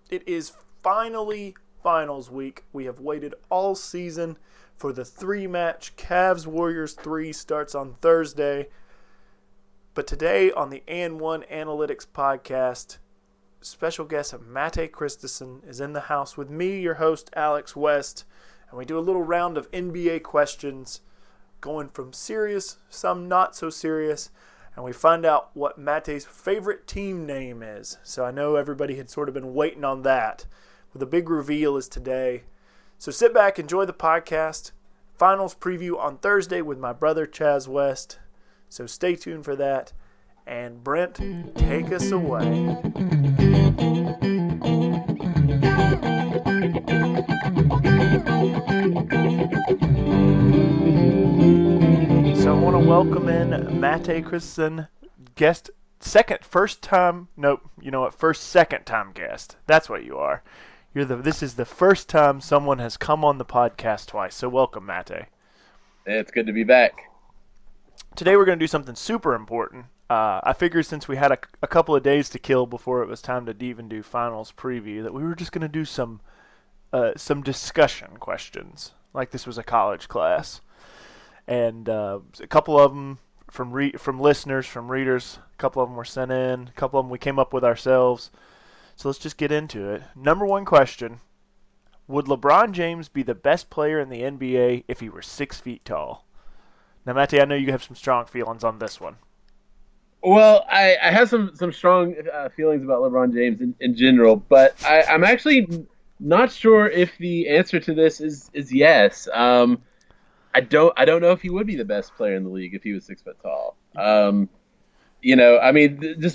It is finally finals week. We have waited all season for the 3-match. Cavs-Warriors 3 starts on Thursday. But today on the And1 Analytics podcast, special guest Mate Christison is in the house with me, your host, Alex West. And we do a little round of NBA questions, going from serious, some not so serious, and we find out what Mate's favorite team name is. So I know everybody had sort of been waiting on that. But the big reveal is today. So sit back, enjoy the podcast. Finals preview on Thursday with my brother Chaz West. So stay tuned for that. And Brent, take us away. So I want to welcome in Mate Christison, guest, first second time guest. That's what you are. This is the first time someone has come on the podcast twice. So welcome, Mate. It's good to be back. Today we're going to do something super important. I figured since we had a couple of days to kill before it was time to even do finals preview, that we were just going to do some discussion questions, like this was a college class. And a couple of them from listeners, from readers, a couple of them were sent in, a couple of them we came up with ourselves. So let's just get into it. Number one question: would LeBron James be the best player in the NBA if he were 6 feet tall? Now, Mate, I know you have some strong feelings on this one. Well, I have some strong feelings about LeBron James in general, but I'm actually not sure if the answer to this is yes. I don't know if he would be the best player in the league if he was 6 foot tall. Just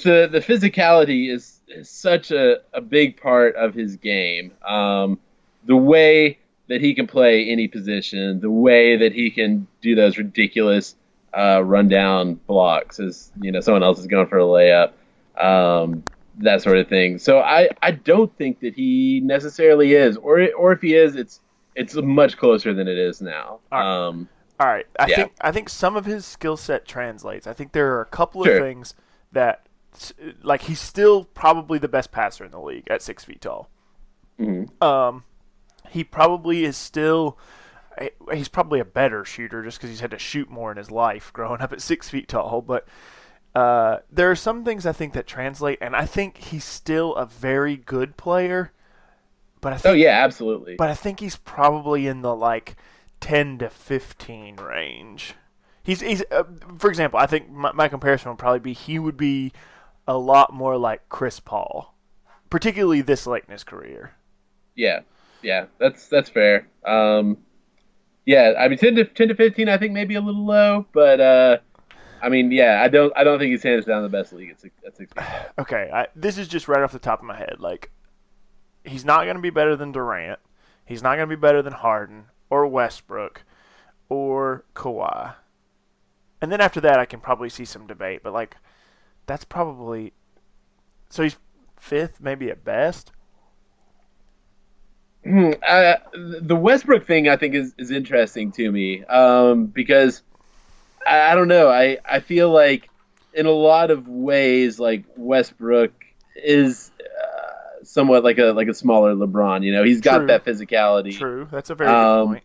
the physicality is such a big part of his game. The way that he can play any position, the way that he can do those ridiculous rundown blocks as someone else is going for a layup, that sort of thing. So I don't think that he necessarily is, or if he is, it's much closer than it is now. All right. I think some of his skill set translates. I think there are a couple of things that, like, he's still probably the best passer in the league at 6 feet tall. Mm-hmm. He probably is still. He's probably a better shooter just because he's had to shoot more in his life growing up at 6 feet tall. But there are some things I think that translate, and I think he's still a very good player. But I think, absolutely. But I think he's probably in the 10 to 15 range. He's for example, I think my comparison would probably be he would be a lot more like Chris Paul, particularly this late in his career. Yeah, that's fair. 10 to 15, I think maybe a little low, but I don't think he's hands down the best league at 6 feet tall. Okay, this is just right off the top of my head. He's not going to be better than Durant. He's not going to be better than Harden or Westbrook or Kawhi. And then after that, I can probably see some debate. But, that's probably... So he's fifth, maybe at best? The Westbrook thing, I think, is interesting to me. Because, I don't know. I feel like in a lot of ways, Westbrook is... somewhat like a smaller LeBron, he's got that physicality. True, that's a very good point.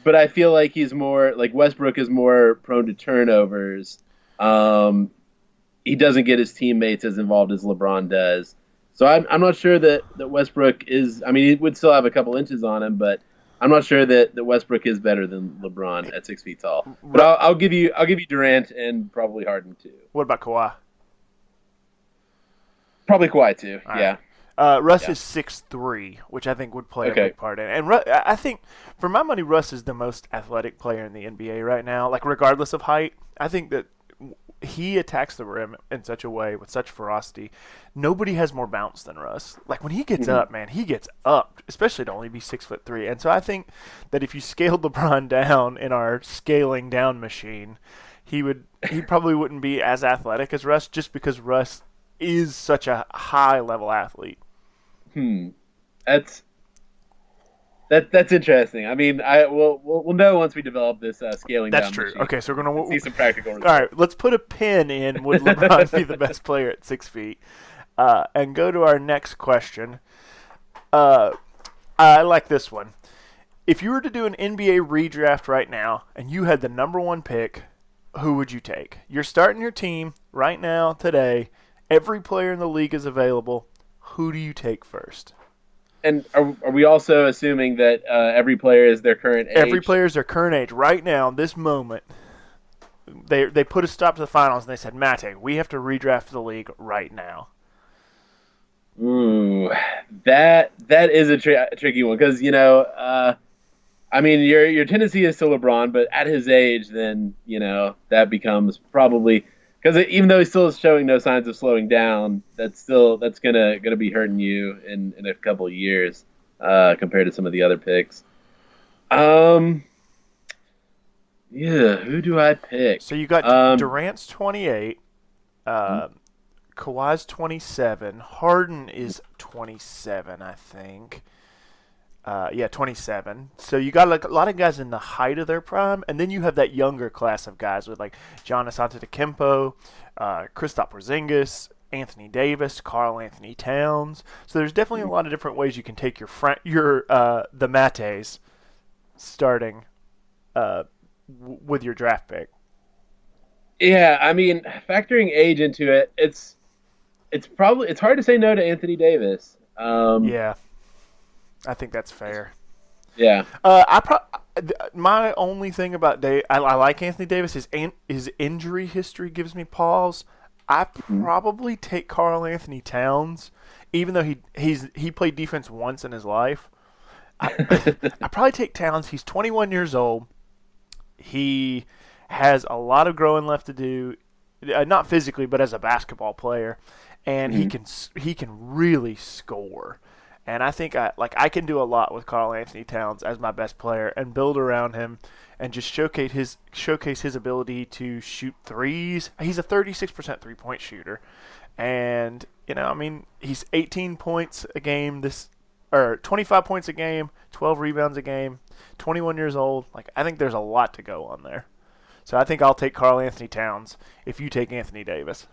But I feel like he's more Westbrook is more prone to turnovers. He doesn't get his teammates as involved as LeBron does. So I'm not sure that Westbrook is. I mean, he would still have a couple inches on him, but I'm not sure that Westbrook is better than LeBron at 6 feet tall. But I'll give you Durant and probably Harden too. What about Kawhi? Probably Kawhi too. All yeah. Right. Russ is 6'3", which I think would play a big part in it. And I think, for my money, Russ is the most athletic player in the NBA right now. Regardless of height, I think that he attacks the rim in such a way with such ferocity. Nobody has more bounce than Russ. When he gets up, man, he gets up, especially to only be 6'3". And so I think that if you scaled LeBron down in our scaling down machine, he probably wouldn't be as athletic as Russ, just because Russ is such a high level athlete. That's interesting. I mean, we'll know once we develop this scaling down. That's true. Machine. Okay, so we're gonna see some practical results. All right, let's put a pin in. Would LeBron be the best player at 6 feet? and go to our next question. I like this one. If you were to do an NBA redraft right now and you had the number one pick, who would you take? You're starting your team right now, today. Every player in the league is available. Who do you take first? And are we also assuming that every player is their current age? Every player is their current age right now, this moment. They put a stop to the finals and they said, Mate, we have to redraft the league right now. Ooh, that is a tricky one because I mean your tendency is to LeBron, but at his age, then that becomes probably because even though he still is showing no signs of slowing down, that's gonna be hurting you in a couple of years compared to some of the other picks. Yeah, who do I pick? So you got Durant's 28. Kawhi's 27. Harden is 27, I think. 27. So you got a lot of guys in the height of their prime, and then you have that younger class of guys with like Giannis Antetokounmpo, Kristaps Porzingis, Anthony Davis, Karl Anthony Towns. So there's definitely a lot of different ways you can take the Mates starting with your draft pick. Yeah, I mean, factoring age into it, it's hard to say no to Anthony Davis. Yeah, I think that's fair. Yeah. My only thing about I like Anthony Davis. His injury history gives me pause. I probably take Karl Anthony Towns, even though he played defense once in his life. I probably take Towns. He's 21 years old. He has a lot of growing left to do, not physically, but as a basketball player. And he can really score, and I think I can do a lot with Karl Anthony Towns as my best player and build around him, and just showcase his ability to shoot threes. He's a 36% 3-point shooter, and he's 18 points a game 25 points a game, 12 rebounds a game, 21 years old. I think there's a lot to go on there, so I think I'll take Karl Anthony Towns if you take Anthony Davis.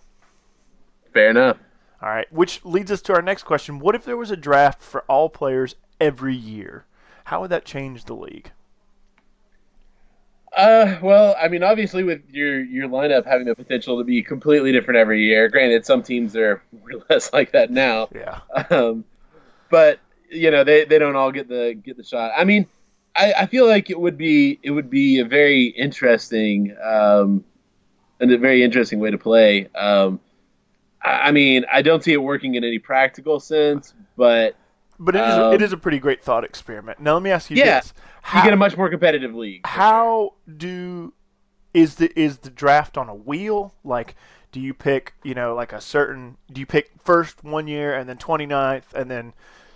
Fair enough. All right, which leads us to our next question. What if there was a draft for all players every year? How would that change the league? Well, I mean, obviously with your lineup having the potential to be completely different every year. Granted, some teams are more or less like that now. Yeah. But they don't all get the shot. I mean, I feel like it would be a very interesting and a very interesting way to play. I mean, I don't see it working in any practical sense, but it is a pretty great thought experiment. Now, let me ask you this: you get a much more competitive league. Is the draft on a wheel? Do you pick do you pick first 1 year and then 29th and then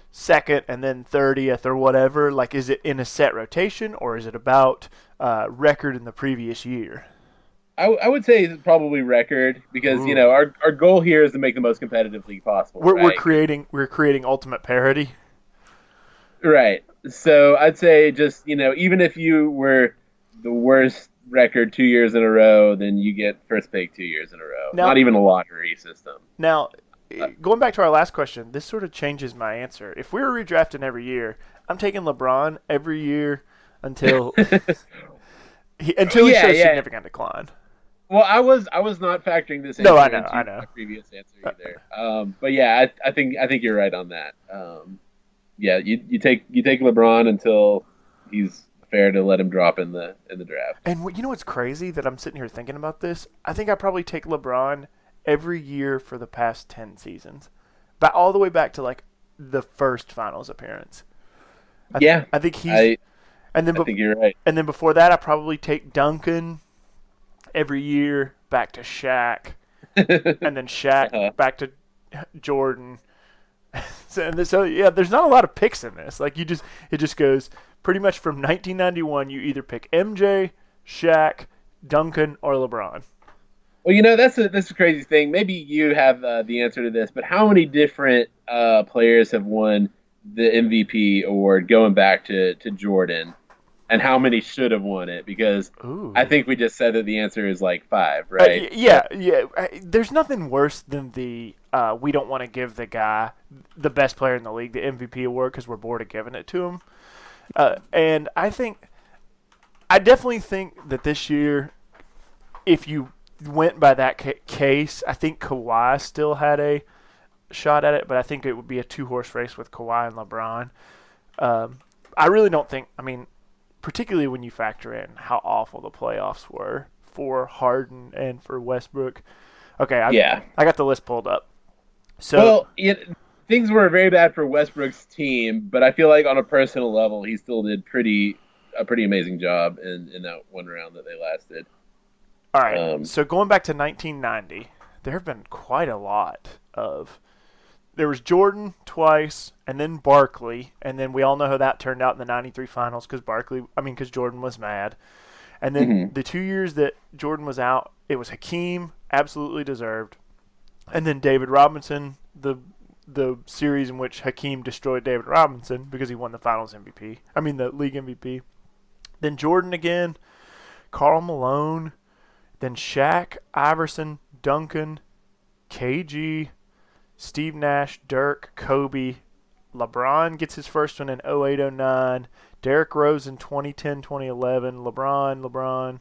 second and then 30th or whatever? Is it in a set rotation, or is it about record in the previous year? I would say it's probably record because our goal here is to make the most competitive league possible. We're creating ultimate parity. Right. So I'd say just even if you were the worst record 2 years in a row, then you get first pick 2 years in a row. Now, not even a lottery system. Now, going back to our last question, this sort of changes my answer. If we were redrafting every year, I'm taking LeBron every year until he shows significant decline. Well, I was not factoring this into I know. My previous answer either. But yeah, I think you're right on that. You take LeBron until he's fair to let him drop in the draft. And what's crazy that I'm sitting here thinking about this? I think I probably take LeBron every year for the past 10 seasons, but all the way back to the first finals appearance. I think he's. I think you're right. And then before that, I probably take Duncan every year back to Shaq, and then Shaq back to Jordan. So there's not a lot of picks in this. It just goes pretty much from 1991. You either pick MJ, Shaq, Duncan, or LeBron. Well, that's a crazy thing. Maybe you have the answer to this, but how many different players have won the MVP award going back to Jordan? and how many should have won it, because Ooh. I think we just said that the answer is like 5, right? Yeah. There's nothing worse than the we don't want to give the guy, the best player in the league, the MVP award because we're bored of giving it to him. And I definitely think that this year, if you went by that case, I think Kawhi still had a shot at it, but I think it would be a 2-horse race with Kawhi and LeBron. I really don't think, particularly when you factor in how awful the playoffs were for Harden and for Westbrook. Okay, I got the list pulled up. So, things were very bad for Westbrook's team, but I feel like on a personal level, he still did a pretty amazing job in that one round that they lasted. All right, so going back to 1990, there have been quite a lot of. There was Jordan twice, and then Barkley, and then we all know how that turned out in the '93 finals because Jordan was mad. And then the 2 years that Jordan was out, it was Hakeem, absolutely deserved, and then David Robinson, the series in which Hakeem destroyed David Robinson because he won the Finals MVP. The league MVP. Then Jordan again, Karl Malone, then Shaq, Iverson, Duncan, KG, Steve Nash, Dirk, Kobe. LeBron gets his first one in 08-09. Derrick Rose in 2010-2011. LeBron,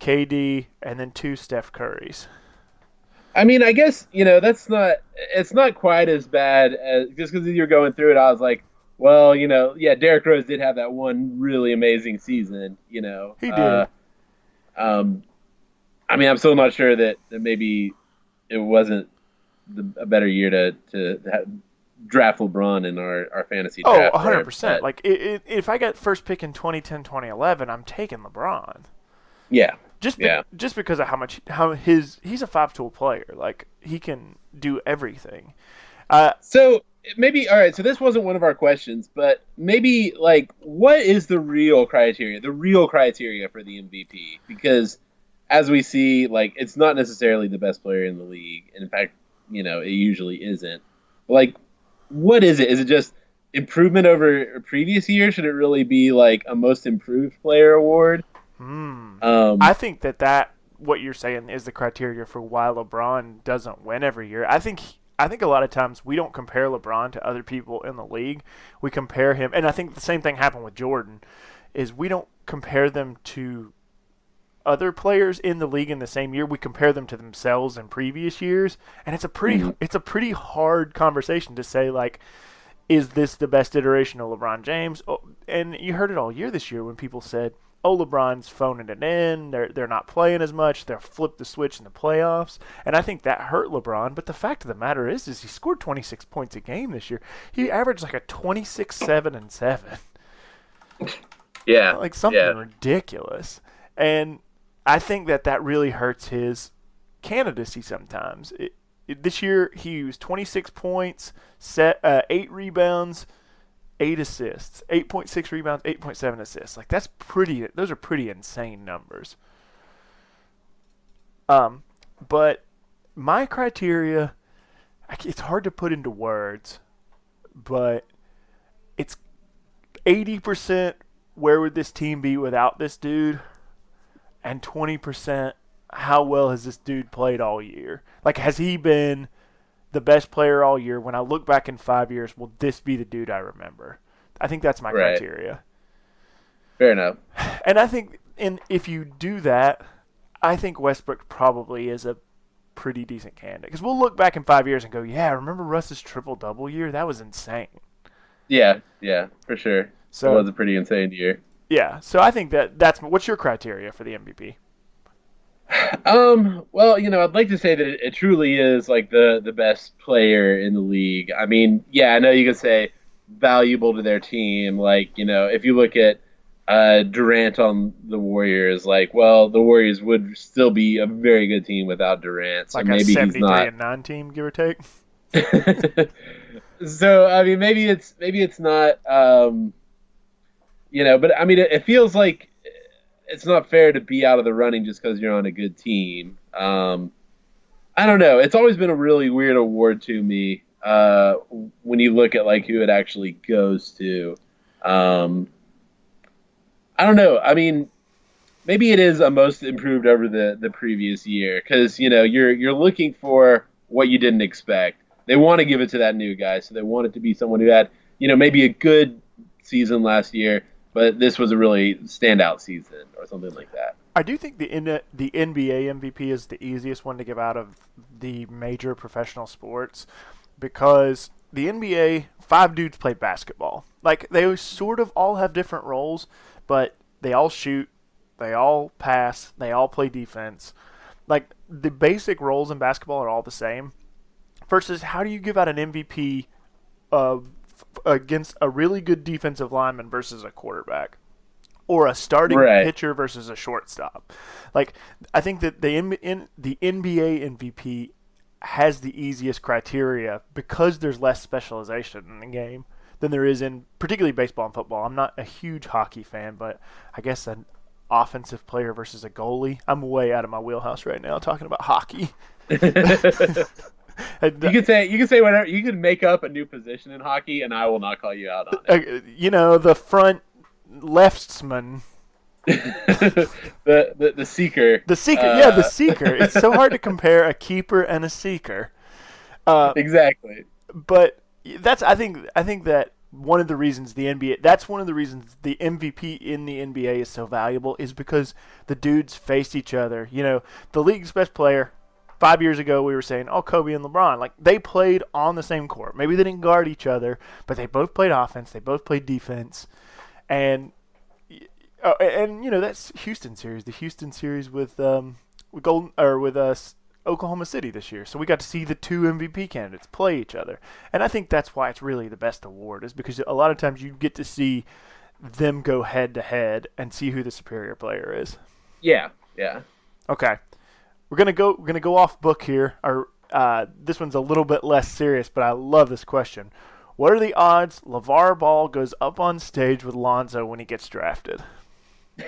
KD, and then 2 Steph Currys. I guess, it's not quite as bad as, just because you're going through it, I was like, well, Derrick Rose did have that one really amazing season, He did. I'm still not sure that maybe it wasn't a better year to draft LeBron in our fantasy draft. 100%. Like, if I got first pick in 2010, 2011, I'm taking LeBron. Yeah. Just because of he's a 5-tool player. Like, he can do everything. So maybe, all right, so this wasn't one of our questions, but maybe, like, what is the real criteria for the MVP? Because as we see, like, it's not necessarily the best player in the league. And in fact, it usually isn't. Like, what is it? Is it just improvement over a previous year? Should it really be like a most improved player award? I think that what you're saying is the criteria for why LeBron doesn't win every year. I think a lot of times we don't compare LeBron to other people in the league. We compare him, and I think the same thing happened with Jordan, is we don't compare them to other players in the league in the same year. We compare them to themselves in previous years, and it's a pretty hard conversation to say, like, is this the best iteration of LeBron James? Oh, and you heard it all year this year when people said, oh, LeBron's phoning it in, they're not playing as much, they'll flip the switch in the playoffs, and I think that hurt LeBron. But the fact of the matter is he scored 26 points a game this year. He averaged like a 26, 7, and 7. Yeah. Like something ridiculous. And I think that really hurts his candidacy sometimes. This year, he used 26 points, 8 rebounds, 8 assists, 8.6 rebounds, 8.7 assists. Like, those are pretty insane numbers. But my criteria, it's hard to put into words, but it's 80% where would this team be without this dude, and 20% how well has this dude played all year? Like, has he been the best player all year? When I look back in 5 years, will this be the dude I remember? I think that's my criteria. Fair enough. And I think if you do that, I think Westbrook probably is a pretty decent candidate. Because we'll look back in 5 years and go, yeah, remember Russ's triple-double year? That was insane. Yeah, for sure. So, it was a pretty insane year. Yeah, so I think that's – what's your criteria for the MVP? Well, I'd like to say that it truly is like the best player in the league. I mean, yeah, I know you could say valuable to their team. Like, if you look at Durant on the Warriors, like, well, the Warriors would still be a very good team without Durant. So like maybe a 73-9 team, give or take. So I mean, maybe it's not. But I mean, it feels like it's not fair to be out of the running just because you're on a good team. I don't know. It's always been a really weird award to me when you look at like who it actually goes to. I don't know. I mean, maybe it is a most improved over the previous year because you're looking for what you didn't expect. They want to give it to that new guy, so they want it to be someone who had maybe a good season last year, but this was a really standout season or something like that. I do think the NBA MVP is the easiest one to give out of the major professional sports because the NBA, 5 dudes play basketball. Like, they sort of all have different roles, but they all shoot, they all pass, they all play defense. Like, the basic roles in basketball are all the same. Versus, how do you give out an MVP against a really good defensive lineman versus a quarterback? Or a starting pitcher versus a shortstop. Like, I think that the NBA MVP has the easiest criteria because there's less specialization in the game than there is in particularly baseball and football. I'm not a huge hockey fan, but I guess an offensive player versus a goalie. I'm way out of my wheelhouse right now talking about hockey. You could say whatever. You could make up a new position in hockey, and I will not call you out on it. The front leftsman. the seeker. The seeker, the seeker. It's so hard to compare a keeper and a seeker. Exactly. But I think that one of the reasons the NBA, that's one of the reasons the MVP in the NBA is so valuable is because the dudes face each other. The league's best player. 5 years ago, we were saying, Kobe and LeBron. Like, they played on the same court. Maybe they didn't guard each other, but they both played offense. They both played defense. And that's Houston series. The Houston series with Oklahoma City this year. So we got to see the 2 MVP candidates play each other. And I think that's why it's really the best award, is because a lot of times you get to see them go head to head and see who the superior player is. Yeah. Okay. We're gonna go off book here. This one's a little bit less serious, but I love this question. What are the odds LaVar Ball goes up on stage with Lonzo when he gets drafted? I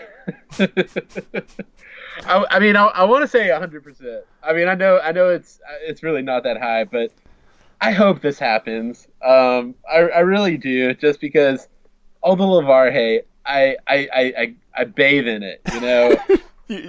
want to say 100%. I mean, I know it's really not that high, but I hope this happens. I really do, just because all the LaVar hate, I bathe in it,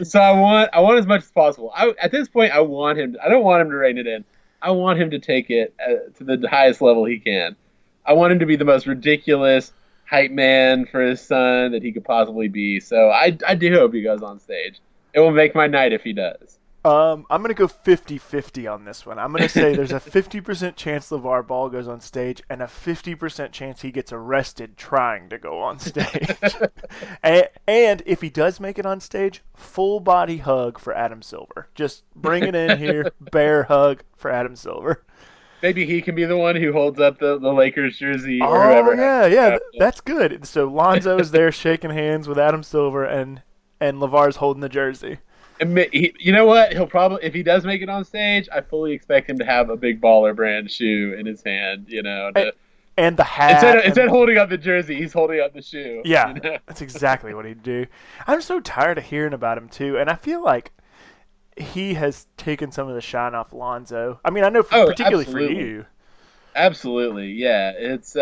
So I want as much as possible. At this point, I don't want him to rein it in. I want him to take it to the highest level he can. I want him to be the most ridiculous hype man for his son that he could possibly be. So I do hope he goes on stage. It will make my night if he does. I'm going to go 50-50 on this one. I'm going to say there's a 50% chance LaVar Ball goes on stage and a 50% chance he gets arrested trying to go on stage. and if he does make it on stage, full body hug for Adam Silver. Just bring it in here, bear hug for Adam Silver. Maybe he can be the one who holds up the Lakers jersey or whoever. Yeah, that's good. So Lonzo is there shaking hands with Adam Silver and LaVar's holding the jersey. You know what? He'll probably, if he does make it on stage, I fully expect him to have a big Baller brand shoe in his hand, and the hat. Instead of holding up the jersey, he's holding up the shoe. Yeah, that's exactly what he'd do. I'm so tired of hearing about him too, and I feel like he has taken some of the shine off Lonzo. I mean, I know particularly absolutely. for you. Absolutely, yeah. It's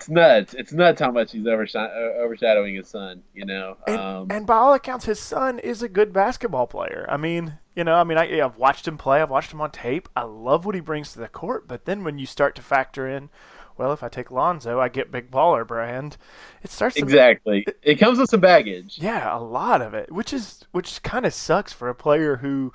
nuts. It's nuts how much he's overshadowing his son. And by all accounts, his son is a good basketball player. I've watched him play. I've watched him on tape. I love what he brings to the court. But then when you start to factor in, well, if I take Lonzo, I get big baller brand. It starts exactly. It comes with some baggage. Yeah, a lot of it, which kind of sucks for a player who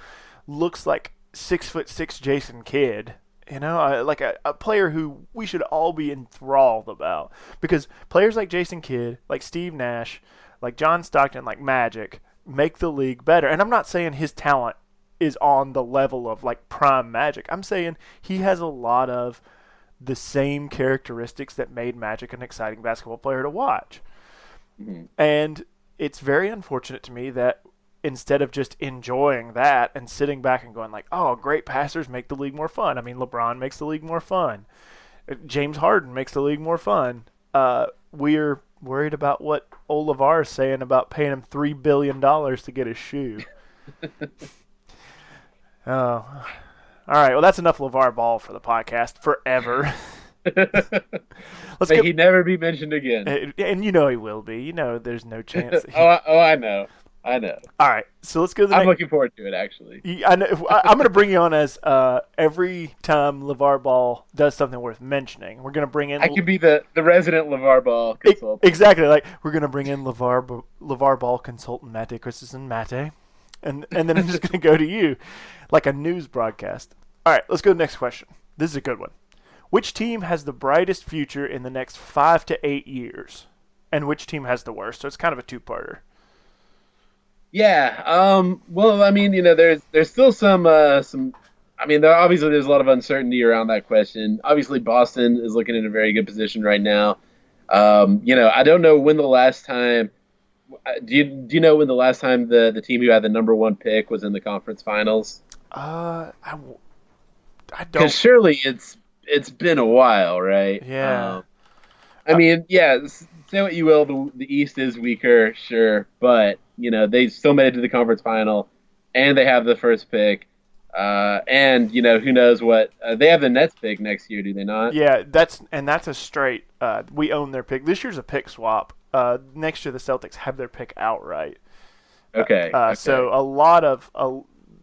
looks like 6'6" Jason Kidd. Like a player who we should all be enthralled about, because players like Jason Kidd, like Steve Nash, like John Stockton, like Magic make the league better. And I'm not saying his talent is on the level of like prime Magic. I'm saying he has a lot of the same characteristics that made Magic an exciting basketball player to watch. Mm-hmm. And it's very unfortunate to me that instead of just enjoying that and sitting back and going like, oh, great passers make the league more fun. I mean, LeBron makes the league more fun. James Harden makes the league more fun. We're worried about what old LaVar is saying about paying him $3 billion to get his shoe. Oh, all right. Well, that's enough LaVar Ball for the podcast forever. Let's May go. he never be mentioned again. And you know he will be. You know there's no chance. That I know. I know. All right, so let's go to the I'm next. looking forward to it, actually. I know, I'm going to bring you on as every time Lavar Ball does something worth mentioning. We're going to bring in. I can be the resident Lavar Ball consultant. Exactly, like we're going to bring in Lavar Ball consultant Mate Christison Mate, and then I'm just going to go to you, like a news broadcast. All right, let's go to the next question. This is a good one. Which team has the brightest future in the next 5 to 8 years, and which team has the worst? So it's kind of a two-parter. Yeah. Well, I mean, there's still some. I mean, obviously there's a lot of uncertainty around that question. Obviously, Boston is looking in a very good position right now. I don't know when the last time. Do you know when the last time the team who had the number one pick was in the conference finals? I don't. Because surely it's been a while, right? Yeah. I mean, yeah. Say what you will, the East is weaker, sure, but they still made it to the conference final, and they have the first pick, and who knows what they have the Nets pick next year, do they not? Yeah, that's a straight. We own their pick. This year's a pick swap. Next year the Celtics have their pick outright. Okay. So a lot of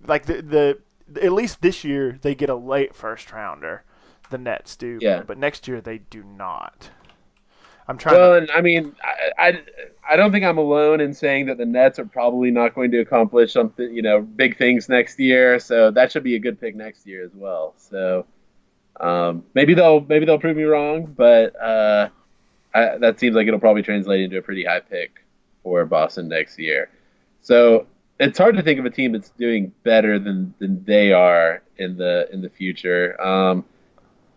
like the at least this year they get a late first rounder. The Nets do, yeah. But next year they do not. I'm trying. Well, and I mean, I don't think I'm alone in saying that the Nets are probably not going to accomplish something, big things next year. So that should be a good pick next year as well. So maybe they'll prove me wrong, but that seems like it'll probably translate into a pretty high pick for Boston next year. So it's hard to think of a team that's doing better than they are in the future.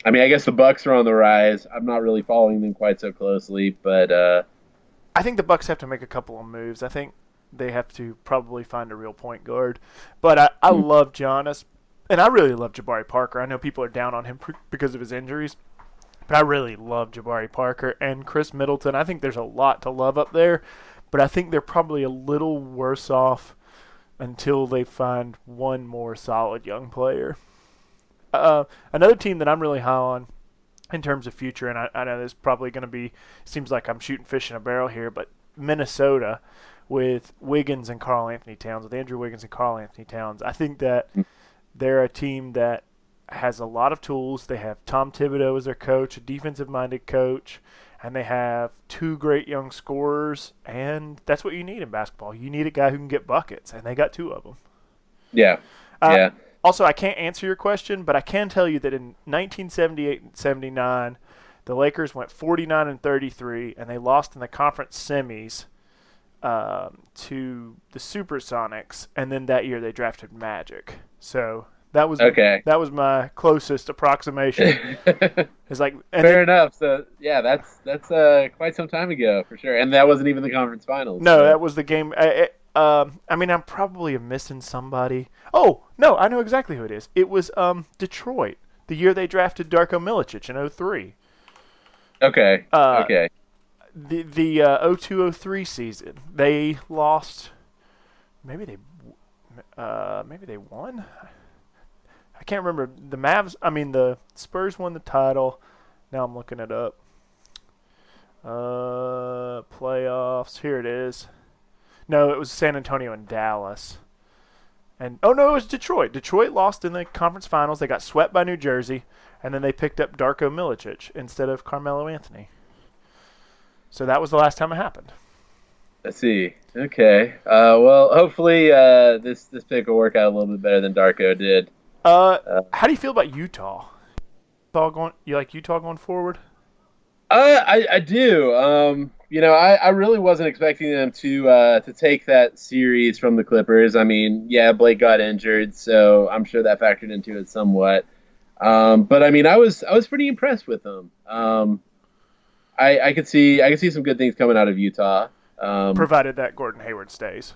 I mean, I guess the Bucks are on the rise. I'm not really following them quite so closely, but I think the Bucks have to make a couple of moves. I think they have to probably find a real point guard. But I love Giannis, and I really love Jabari Parker. I know people are down on him because of his injuries, but I really love Jabari Parker and Chris Middleton. I think there's a lot to love up there, but I think they're probably a little worse off until they find one more solid young player. Another team that I'm really high on in terms of future, and I know this is probably going to be, seems like I'm shooting fish in a barrel here, but Minnesota with Wiggins and Karl Anthony Towns, with Andrew Wiggins and Karl Anthony Towns, I think that they're a team that has a lot of tools. They have Tom Thibodeau as their coach, a defensive-minded coach, and they have two great young scorers, and that's what you need in basketball. You need a guy who can get buckets, and they got two of them. Yeah, yeah. Also, I can't answer your question, but I can tell you that in 1978 and 79, the Lakers went 49-33, and they lost in the conference semis to the Supersonics, and then that year they drafted Magic. So that was That was my closest approximation. It's like fair enough. So yeah, that's quite some time ago for sure, and that wasn't even the conference finals. No, that was the game. I mean, I'm probably missing somebody. Oh, no, I know exactly who it is. It was Detroit, the year they drafted Darko Milicic in 2003. Okay. Okay. The 2002-03 season, they lost. Maybe they won. I can't remember. The Spurs won the title. Now I'm looking it up. Playoffs. Here it is. No, it was San Antonio and Dallas. And it was Detroit. Detroit lost in the conference finals. They got swept by New Jersey, and then they picked up Darko Milicic instead of Carmelo Anthony. So that was the last time it happened. I see. Okay. Well, hopefully this pick will work out a little bit better than Darko did. How do you feel about Utah? You like Utah going forward? I do. I really wasn't expecting them to take that series from the Clippers. I mean, yeah, Blake got injured, so I'm sure that factored into it somewhat. But I mean, I was pretty impressed with them. I could see some good things coming out of Utah. Provided that Gordon Hayward stays.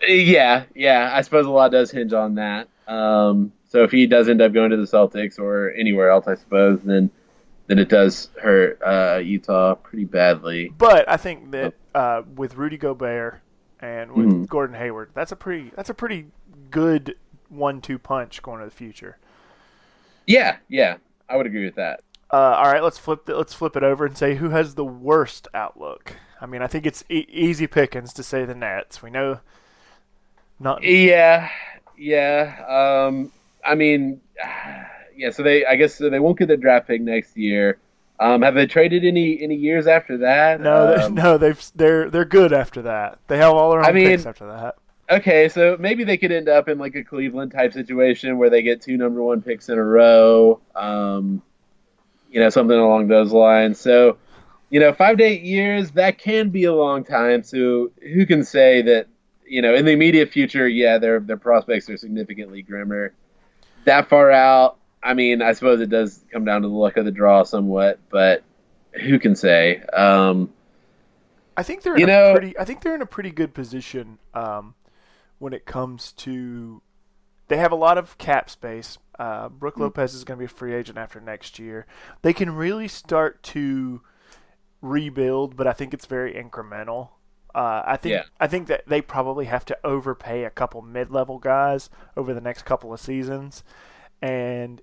Yeah. I suppose a lot does hinge on that. So if he does end up going to the Celtics or anywhere else, I suppose, then it does hurt Utah pretty badly. But I think that with Rudy Gobert and with Gordon Hayward, that's a pretty good 1-2 punch going to the future. Yeah, I would agree with that. All right, let's flip it over and say who has the worst outlook. I mean, I think it's easy pickings to say the Nets. We know not. Yeah, yeah. I mean, yeah. So I guess they won't get the draft pick next year. Have they traded any years after that? No, no, they're good after that. They have all their own picks after that. Okay, so maybe they could end up in like a Cleveland type situation where they get 2 number 1 picks in a row. Something along those lines. So, 5 to 8 years, that can be a long time. So who can say that, in the immediate future, yeah, their prospects are significantly grimmer. That far out, I mean, I suppose it does come down to the luck of the draw somewhat, but who can say? I think they're in a pretty good position when it comes to. They have a lot of cap space. Brook Lopez is going to be a free agent after next year. They can really start to rebuild, but I think it's very incremental. I think that they probably have to overpay a couple mid-level guys over the next couple of seasons, and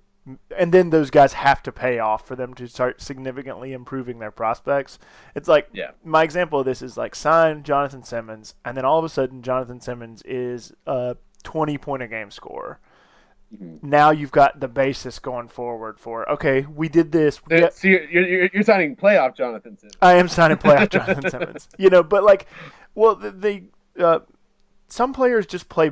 then those guys have to pay off for them to start significantly improving their prospects. It's like my example of this is like sign Jonathan Simmons, and then all of a sudden Jonathan Simmons is a 20-point-a-game scorer. Mm-hmm. Now you've got the basis going forward for, okay, we did this. So you're signing playoff Jonathan Simmons. I am signing playoff Jonathan Simmons. But like, well, some players just play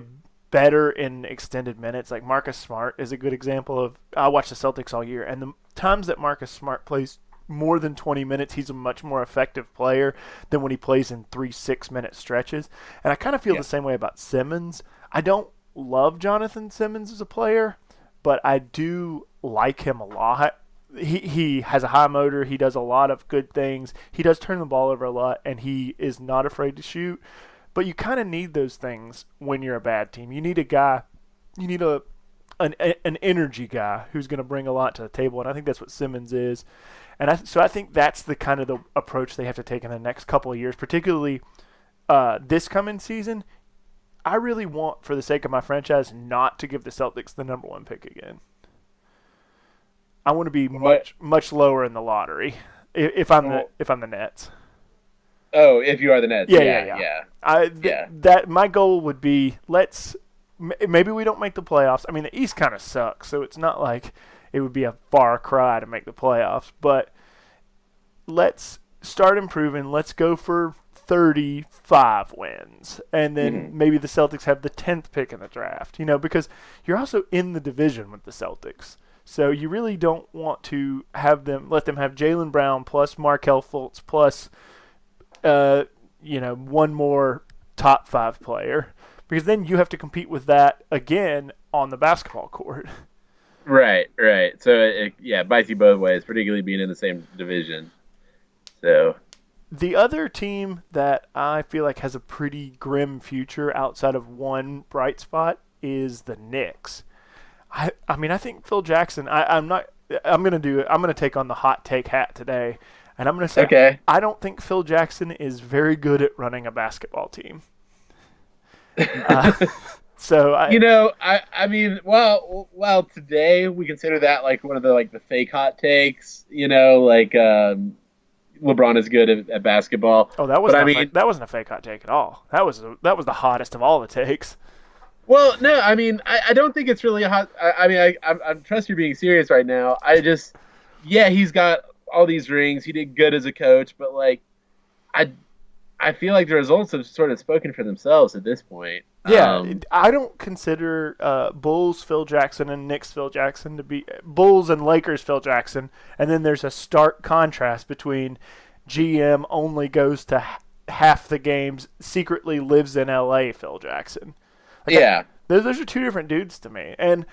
better in extended minutes. Like Marcus Smart is a good example of. I watch the Celtics all year, and the times that Marcus Smart plays more than 20 minutes, he's a much more effective player than when he plays in 3 6-minute stretches. And I kind of feel the same way about Simmons. I don't love Jonathan Simmons as a player, but I do like him a lot. He has a high motor. He does a lot of good things. He does turn the ball over a lot, and he is not afraid to shoot. But you kind of need those things when you're a bad team. You need a guy. You need an energy guy who's going to bring a lot to the table, and I think that's what Simmons is. And so I think that's the kind of the approach they have to take in the next couple of years, particularly this coming season. I really want, for the sake of my franchise, not to give the Celtics the number 1 pick again. I want to be much lower in the lottery if I'm the Nets. Oh, if you are the Nets, yeah. That my goal would be maybe we don't make the playoffs. I mean, the East kind of sucks, so it's not like it would be a far cry to make the playoffs. But let's start improving. Let's go for 35 wins, and then maybe the Celtics have the 10th pick in the draft, because you're also in the division with the Celtics. So you really don't want to let them have Jaylen Brown plus Markelle Fultz plus, one more top 5 player, because then you have to compete with that again on the basketball court. Right. So it bites you both ways, particularly being in the same division. So. The other team that I feel like has a pretty grim future outside of one bright spot is the Knicks. I mean, I think Phil Jackson. I'm going to take on the hot take hat today, and I'm going to say I don't think Phil Jackson is very good at running a basketball team. So I mean, well, today we consider that like one of the fake hot takes. LeBron is good at basketball. Oh, that wasn't a fake hot take at all. That was the hottest of all the takes. Well, no, I mean, I don't think it's really a hot. I trust you're being serious right now. He's got all these rings. He did good as a coach, but I feel like the results have sort of spoken for themselves at this point. Yeah, I don't consider Bulls Phil Jackson and Knicks Phil Jackson to be Bulls and Lakers Phil Jackson, and then there's a stark contrast between GM only goes to half the games, secretly lives in LA Phil Jackson. Those are two different dudes to me, and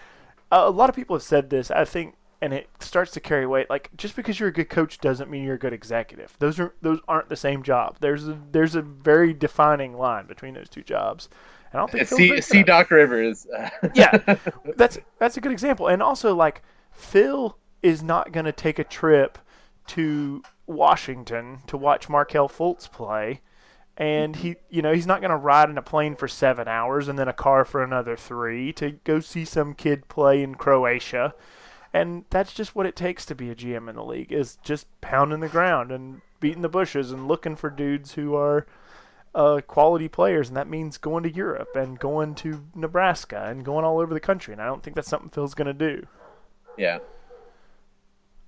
a lot of people have said this, I think, and it starts to carry weight. Like, just because you're a good coach doesn't mean you're a good executive. Those aren't the same job. There's a very defining line between those two jobs. And I don't think see Doc Rivers. Yeah, that's a good example. And also, like, Phil is not going to take a trip to Washington to watch Markelle Fultz play, and he's not going to ride in a plane for 7 hours and then a car for another 3 to go see some kid play in Croatia. And that's just what it takes to be a GM in the league, is just pounding the ground and beating the bushes and looking for dudes who are quality players, and that means going to Europe and going to Nebraska and going all over the country. And I don't think that's something Phil's going to do. Yeah.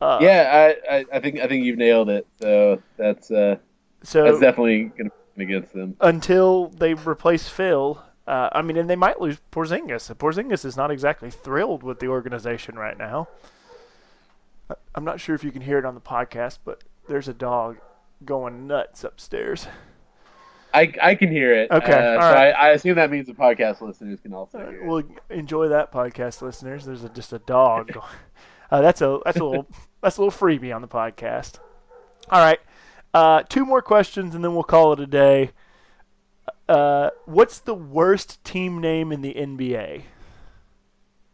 I think you've nailed it. So that's definitely going to be against them until they replace Phil. And they might lose Porzingis. Porzingis is not exactly thrilled with the organization right now. I'm not sure if you can hear it on the podcast, but there's a dog going nuts upstairs. I can hear it. Okay, all right. I assume that means the podcast listeners can also hear it. Well, enjoy that, podcast listeners. There's just a dog. That's a little freebie on the podcast. All right, 2 more questions and then we'll call it a day. What's the worst team name in the NBA?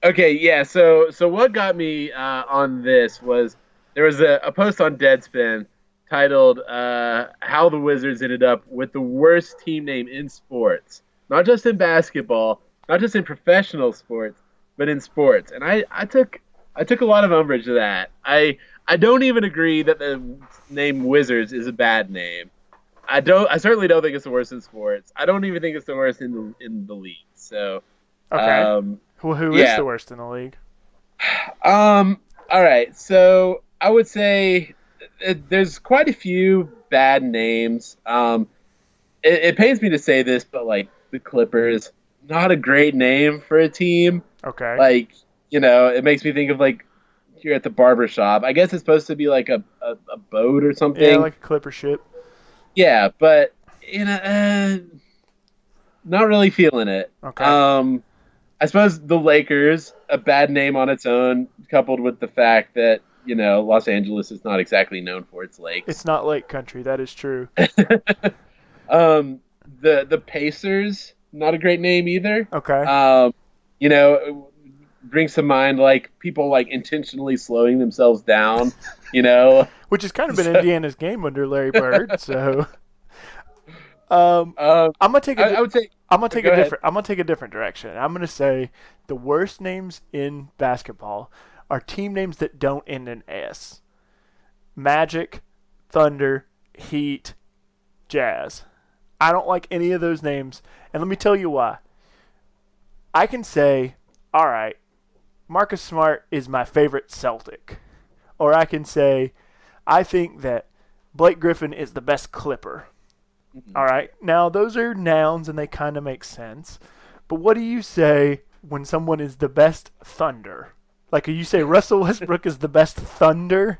Okay, yeah. So what got me on this was there was a post on Deadspin titled "How the Wizards Ended Up with the Worst Team Name in Sports," not just in basketball, not just in professional sports, but in sports. And I took a lot of umbrage to that. I don't even agree that the name Wizards is a bad name. I certainly don't think it's the worst in sports. I don't even think it's the worst in the league. So, okay. Who is the worst in the league? All right. So I would say there's quite a few bad names. It pains me to say this, but like the Clippers, not a great name for a team. Okay. Like, it makes me think of like you're at the barber shop. I guess it's supposed to be like a boat or something. Yeah, like a clipper ship. Yeah, but not really feeling it. Okay. I suppose the Lakers, a bad name on its own, coupled with the fact that Los Angeles is not exactly known for its lakes. It's not lake country. That is true. The Pacers, not a great name either. Okay. Brings to mind like people like intentionally slowing themselves down. Which has kind of been Indiana's game under Larry Bird. So, I'm gonna take. I'm gonna take a different direction. I'm gonna say the worst names in basketball are team names that don't end in S. Magic, Thunder, Heat, Jazz. I don't like any of those names, and let me tell you why. I can say, all right, Marcus Smart is my favorite Celtic, or I can say, I think that Blake Griffin is the best Clipper. Mm-hmm. All right. Now, those are nouns, and they kind of make sense. But what do you say when someone is the best Thunder? Like, you say Russell Westbrook is the best Thunder?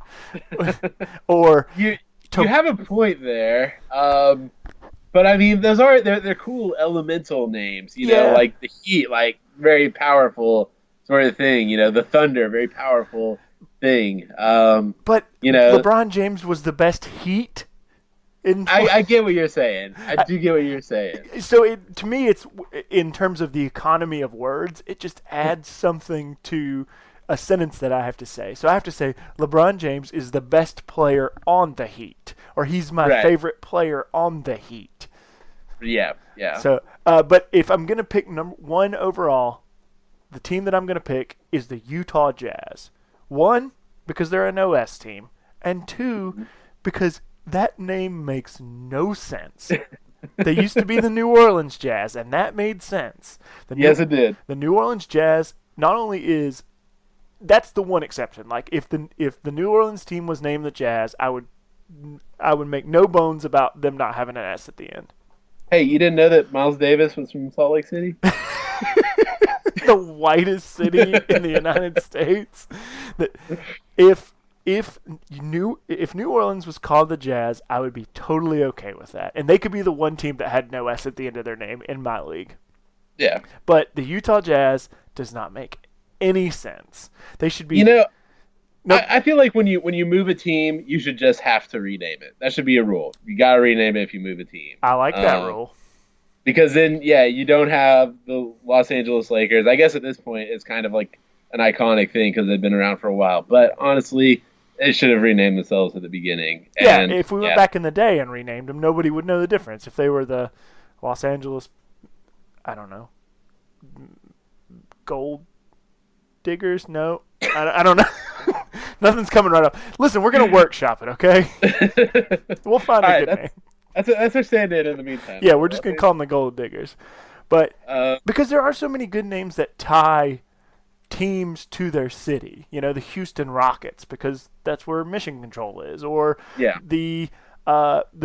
Or you have a point there. But, I mean, they're cool elemental names. Like the Heat, like, very powerful sort of thing. The Thunder, very powerful thing. But LeBron James was the best Heat. I get what you're saying. I do get what you're saying. So to me, it's in terms of the economy of words, it just adds something to a sentence that I have to say. So I have to say LeBron James is the best player on the Heat, or he's my favorite player on the Heat. Yeah. So, but if I'm gonna pick number 1 overall, the team that I'm gonna pick is the Utah Jazz. 1, because they're an OS team, and 2, because that name makes no sense. They used to be the New Orleans Jazz, and that made sense. Yes, it did. The New Orleans Jazz not only is – that's the one exception. Like, if the New Orleans team was named the Jazz, I would make no bones about them not having an S at the end. Hey, you didn't know that Miles Davis was from Salt Lake City? The whitest city in the United States. If New Orleans was called the Jazz, I would be totally okay with that. And they could be the one team that had no S at the end of their name in my league. Yeah. But the Utah Jazz does not make any sense. They should be... I feel like when you move a team, you should just have to rename it. That should be a rule. You got to rename it if you move a team. I like that rule. Because then, you don't have the Los Angeles Lakers. I guess at this point, it's kind of like an iconic thing because they've been around for a while. But honestly, they should have renamed themselves at the beginning. And, if we went back in the day and renamed them, nobody would know the difference. If they were the Los Angeles, I don't know, Gold Diggers? No. I don't know. Nothing's coming right up. Listen, we're gonna workshop it, okay? We'll find a good name. That's our stand-in in the meantime. Yeah, we're just gonna call them the Gold Diggers, but Uh, because there are so many good names that tie teams to their city. You know, the Houston Rockets, because that's where Mission Control is, or yeah. the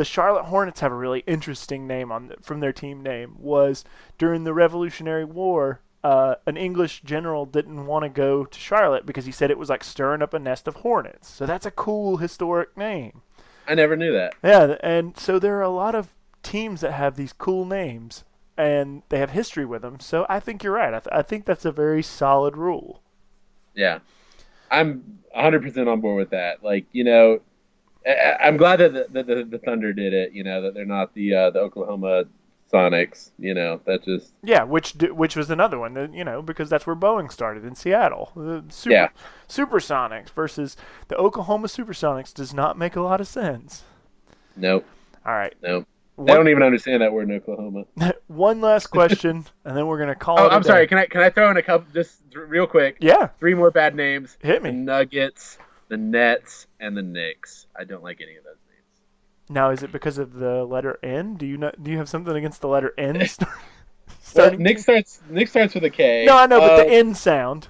Charlotte Hornets have a really interesting name from their team name. Was during the Revolutionary War, an English general didn't want to go to Charlotte because he said it was like stirring up a nest of hornets. So that's a cool historic name. I never knew that. Yeah, and so there are a lot of teams that have these cool names, and they have history with them. So I think you're right. I think that's a very solid rule. Yeah. I'm 100% on board with that. Like, I'm glad that the Thunder did it, that they're not the Oklahoma Sonics, that just... Yeah, which was another one, because that's where Boeing started, in Seattle. The Supersonics versus the Oklahoma Supersonics does not make a lot of sense. Nope. All right. Nope. They don't even understand that word in Oklahoma. One last question, and then we're going to call it. Oh, I'm sorry. Can I throw in a couple, just real quick? Yeah. 3 more bad names. Hit me. The Nuggets, the Nets, and the Knicks. I don't like any of those names. Now, is it because of the letter N? Do you have something against the letter N? Well, Nick starts with a K. No, I know, but the N sound.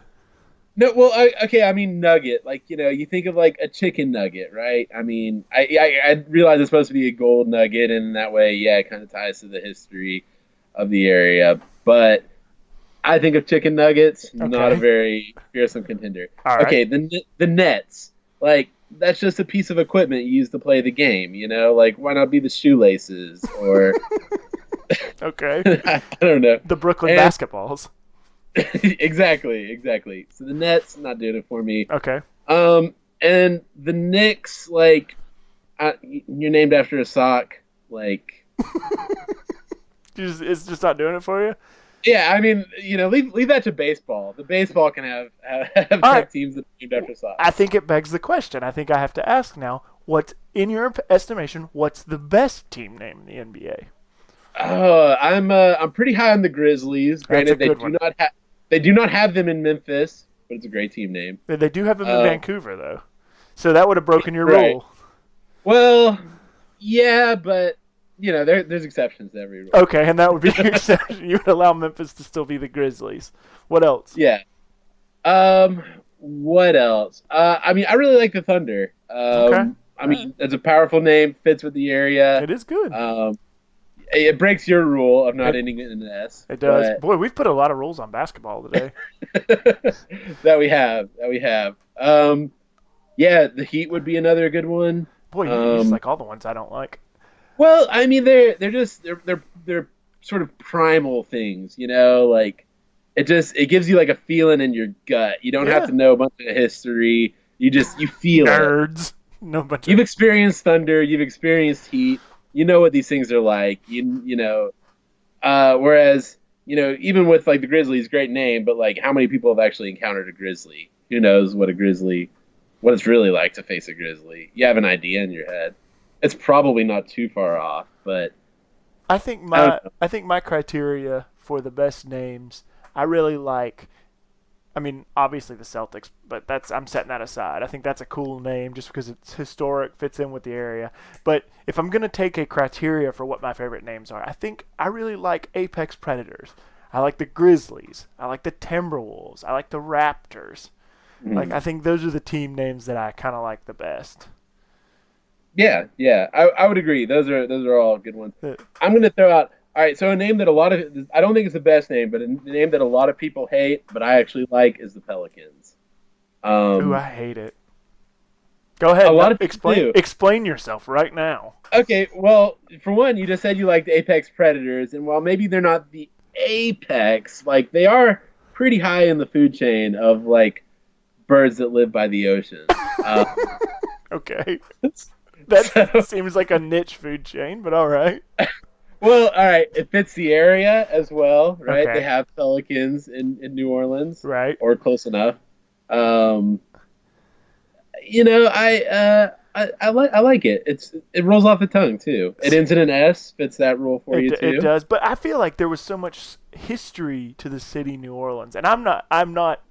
No, well, okay. I mean, nugget. Like, you think of like a chicken nugget, right? I mean, I realize it's supposed to be a gold nugget, and that way, yeah, it kind of ties to the history of the area. But I think of chicken nuggets, not a very fearsome contender. All right. Okay, the Nets, like, that's just a piece of equipment you use to play the game. Like, why not be the shoelaces or? Okay. I don't know. The Brooklyn basketballs. Exactly. So the Nets not doing it for me. Okay. And the Knicks, like, you're named after a sock, like. It's just not doing it for you. Yeah, I mean, leave that to baseball. The baseball can have right. teams that are named after socks. I think it begs the question. I think I have to ask now. What, in your estimation, what's the best team name in the NBA? I'm pretty high on the Grizzlies. Granted, they do not have them in Memphis, but it's a great team name. They do have them in Vancouver, though. So that would have broken your rule. Well, yeah, but there's exceptions to every rule. Okay, and that would be your exception. You would allow Memphis to still be the Grizzlies. What else? Yeah. What else? I mean, I really like the Thunder. Okay. I mean, it's a powerful name, fits with the area. It is good. It breaks your rule of not ending it in an S. It does. Boy, we've put a lot of rules on basketball today. that we have. Yeah, the Heat would be another good one. Boy, you just like all the ones I don't like. Well, I mean, they're sort of primal things, like it gives you like a feeling in your gut. You don't have to know a bunch of history. You feel nerds. It. No bunch. You've experienced Thunder. You've experienced Heat. You know what these things are like. Whereas even with like the Grizzlies, great name, but like how many people have actually encountered a Grizzly? Who knows what it's really like to face a Grizzly? You have an idea in your head. It's probably not too far off, but I think my criteria for the best names, I really like. I mean, obviously the Celtics, but I'm setting that aside. I think that's a cool name just because it's historic, fits in with the area. But if I'm going to take a criteria for what my favorite names are, I think I really like Apex Predators. I like the Grizzlies. I like the Timberwolves. I like the Raptors. Mm-hmm. Like, I think those are the team names that I kind of like the best. Yeah, I would agree. Those are all good ones. I'm going to throw out. All right, so a name that I don't think it's the best name, but a name that a lot of people hate, but I actually like, is the Pelicans. Ooh, I hate it. Go ahead. Explain yourself right now. Okay, well, for one, you just said you like the Apex Predators, and while maybe they're not the apex, like they are pretty high in the food chain of like birds that live by the ocean. Okay. That seems like a niche food chain, but all right. Well, all right. It fits the area as well, right? Okay. They have pelicans in New Orleans, right? Or close enough. I like it. It rolls off the tongue too. It ends in an S. Fits that rule for you too. It does. But I feel like there was so much history to the city New Orleans, and I'm not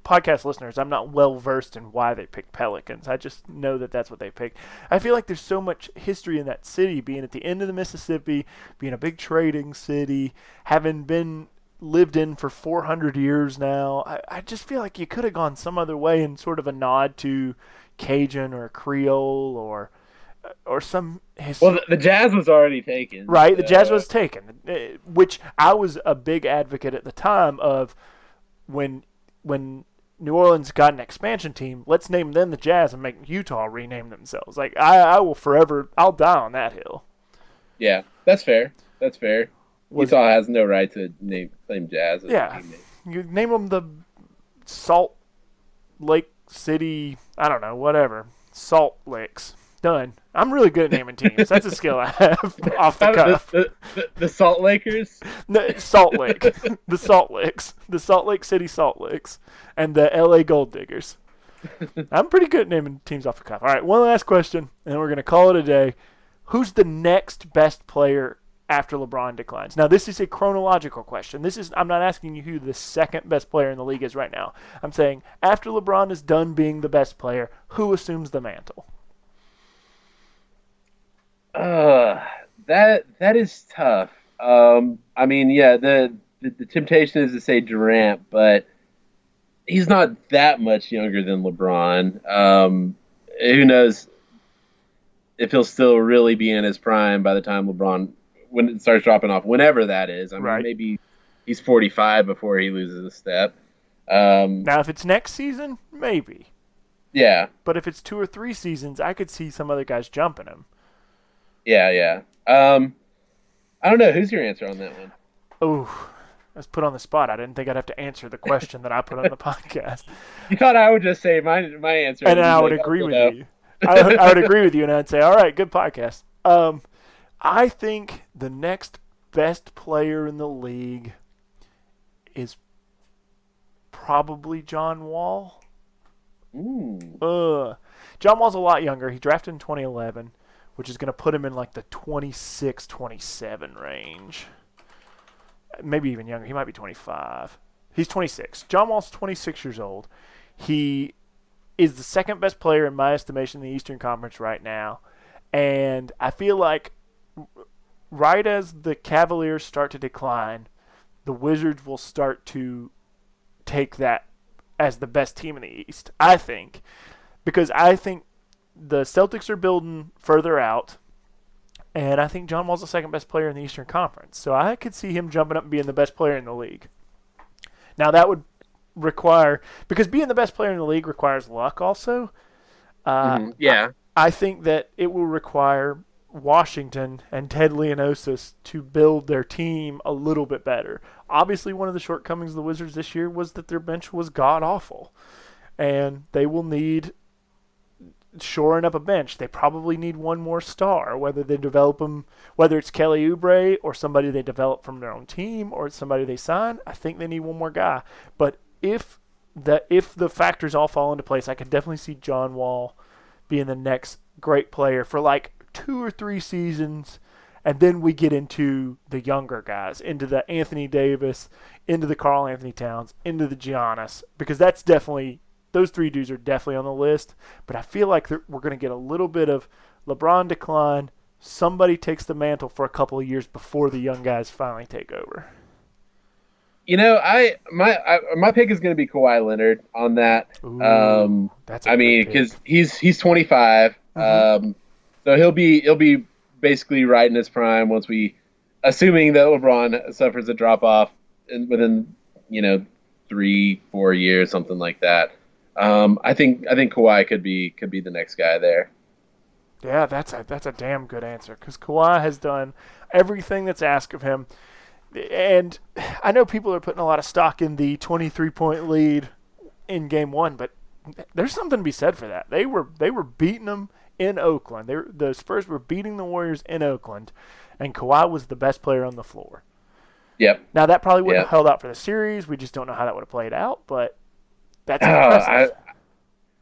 podcast listeners, I'm not well versed in why they picked Pelicans. I just know that that's what they picked. I feel like there's so much history in that city, being at the end of the Mississippi, being a big trading city, having been lived in for 400 years now. I just feel like you could have gone some other way in sort of a nod to Cajun or Creole or some history. Well, the Jazz was already taken. Right, the Jazz was taken, which I was a big advocate at the time of when New Orleans got an expansion team, let's name them the Jazz and make Utah rename themselves. Like, I will forever, I'll die on that hill. Yeah, that's fair. That's fair. Utah has no right to claim Jazz as a team name. You name them the Salt Lake City, I don't know, whatever. Salt Licks. Done. I'm really good at naming teams. That's a skill I have off the cuff. The Salt Lakers? No, Salt Lake. The Salt Licks. The Salt Lake City Salt Licks. And the LA Gold Diggers. I'm pretty good at naming teams off the cuff. All right, one last question, and then we're going to call it a day. Who's the next best player after LeBron declines? Now, this is a chronological question. I'm not asking you who the second best player in the league is right now. I'm saying after LeBron is done being the best player, who assumes the mantle? That is tough. I mean, yeah, the temptation is to say Durant, but he's not that much younger than LeBron. Who knows if he'll still really be in his prime by the time when it starts dropping off, whenever that is. I mean, maybe he's 45 before he loses a step. Now, if it's next season, maybe. Yeah. But if it's 2 or 3 seasons, I could see some other guys jumping him. Yeah. I don't know. Who's your answer on that one? Oh, I was put on the spot. I didn't think I'd have to answer the question that I put on the podcast. You thought I would just say my answer. And I would agree with you. I would agree with you, and I'd say, all right, good podcast. I think the next best player in the league is probably John Wall. Ooh. John Wall's a lot younger. He drafted in 2011. Which is going to put him in like the 26, 27 range. Maybe even younger. He might be 25. He's 26. John Wall's 26 years old. He is the second best player in my estimation in the Eastern Conference right now. And I feel like right as the Cavaliers start to decline, the Wizards will start to take that as the best team in the East, I think. Because I think the Celtics are building further out, and I think John Wall's the second best player in the Eastern Conference. So I could see him jumping up and being the best player in the league. Now that would require, because being the best player in the league requires luck also. Yeah. I think that it will require Washington and Ted Leonosis to build their team a little bit better. Obviously, one of the shortcomings of the Wizards this year was that their bench was god-awful, and they will need shoring up a bench. They probably need one more star, whether they develop them, whether it's Kelly Oubre or somebody they develop from their own team or it's somebody they sign. I think they need one more guy. But if the factors all fall into place, I could definitely see John Wall being the next great player for like 2 or 3 seasons, and then we get into the younger guys, into the Anthony Davis, into the Karl Anthony Towns, into the Giannis, because that's definitely, those 3 dudes are definitely on the list. But I feel like we're going to get a little bit of LeBron decline. Somebody takes the mantle for a couple of years before the young guys finally take over. You know, my pick is going to be Kawhi Leonard on that. Ooh, that's a because he's 25, so he'll be basically right in his prime once assuming that LeBron suffers a drop off within 3-4 years, something like that. I think Kawhi could be the next guy there. Yeah, that's a damn good answer, because Kawhi has done everything that's asked of him. And I know people are putting a lot of stock in the 23-point lead in Game 1, but there's something to be said for that. They were beating them in Oakland. The Spurs were beating the Warriors in Oakland, and Kawhi was the best player on the floor. Yep. Now, that probably wouldn't have held out for the series. We just don't know how that would have played out, but that's impressive.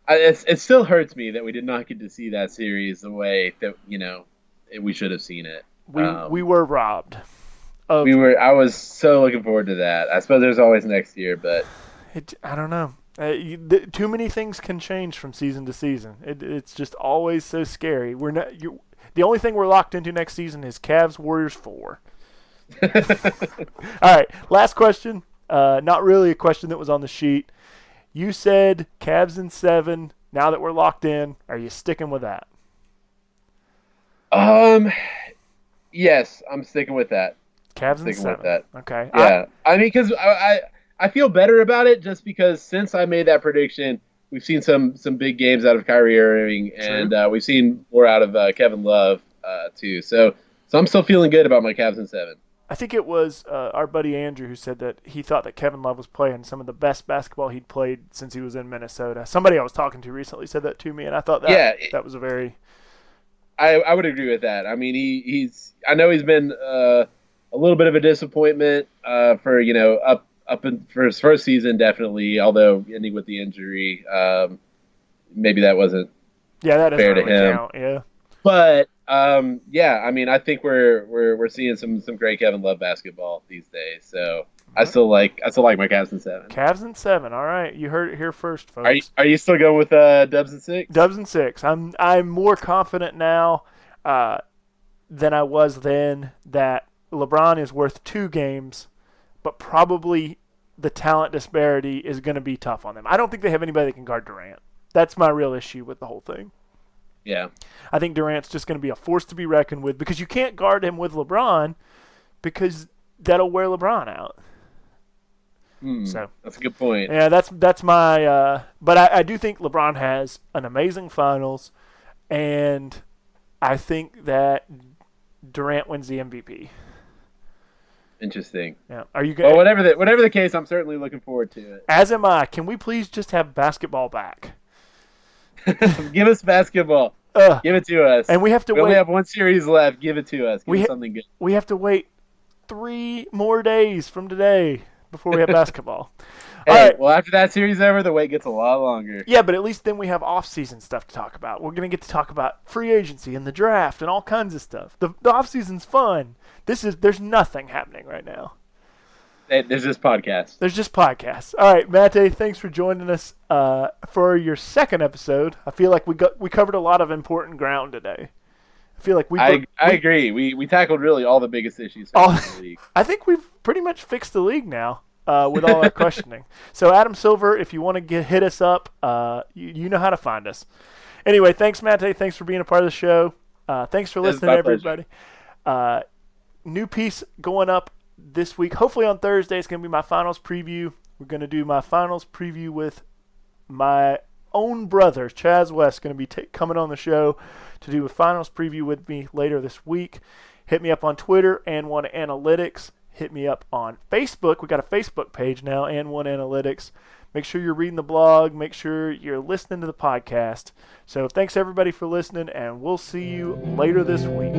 It still hurts me that we did not get to see that series the way that we should have seen it. We were robbed. I was so looking forward to that. I suppose there's always next year, but I don't know. Too many things can change from season to season. It's just always so scary. The only thing we're locked into next season is Cavs Warriors 4. All right, last question. Not really a question that was on the sheet. You said Cavs in 7. Now that we're locked in, are you sticking with that? Yes, I'm sticking with that. Cavs in 7. With that. Okay. Yeah, I mean, because I feel better about it just because since I made that prediction, we've seen some big games out of Kyrie Irving, and we've seen more out of Kevin Love too. So I'm still feeling good about my Cavs in 7. I think it was our buddy Andrew who said that he thought that Kevin Love was playing some of the best basketball he'd played since he was in Minnesota. Somebody I was talking to recently said that to me, and I thought that was a very... I would agree with that. I mean, he's I know he's been a little bit of a disappointment for for his first season, definitely. Although ending with the injury, maybe that wasn't that fair to really him. Count, yeah, but I mean, I think we're seeing some great Kevin Love basketball these days. So I still like my Cavs in 7. Cavs in 7. All right, you heard it here first, folks. Are you still going with Dubs in 6? Dubs in 6. I'm more confident now than I was then that LeBron is worth 2 games, but probably the talent disparity is going to be tough on them. I don't think they have anybody that can guard Durant. That's my real issue with the whole thing. Yeah. I think Durant's just going to be a force to be reckoned with because you can't guard him with LeBron because that'll wear LeBron out. So that's a good point. Yeah, that's my. But I do think LeBron has an amazing finals, and I think that Durant wins the MVP. Interesting. Yeah. Are you? Well, whatever the case, I'm certainly looking forward to it. As am I. Can we please just have basketball back? Give us basketball. Give it to us. And we have to wait. We only have one series left. Give it to us. Give us something good. We have to wait 3 more days from today before we have basketball. Hey, all right. Well, after that series over, the wait gets a lot longer. Yeah, but at least then we have off-season stuff to talk about. We're going to get to talk about free agency and the draft and all kinds of stuff. The off-season's fun. There's nothing happening right now. There's just podcasts. There's just podcasts. All right, Mate, thanks for joining us for your second episode. I feel like we covered a lot of important ground today. I feel like I agree. We tackled really all the biggest issues in the league. I think we've pretty much fixed the league now with all our questioning. So Adam Silver, if you want to hit us up, you know how to find us. Anyway, thanks, Mate. Thanks for being a part of the show. Thanks for listening, everybody. New piece going up this week. Hopefully on Thursday, it's going to be my finals preview. We're going to do my finals preview with my own brother, Chaz West, going to be coming on the show to do a finals preview with me later this week. Hit me up on Twitter, and1 Analytics. Hit me up on Facebook. We got a Facebook page now, and1 Analytics. Make sure you're reading the blog. Make sure you're listening to the podcast. So thanks, everybody, for listening, and we'll see you later this week.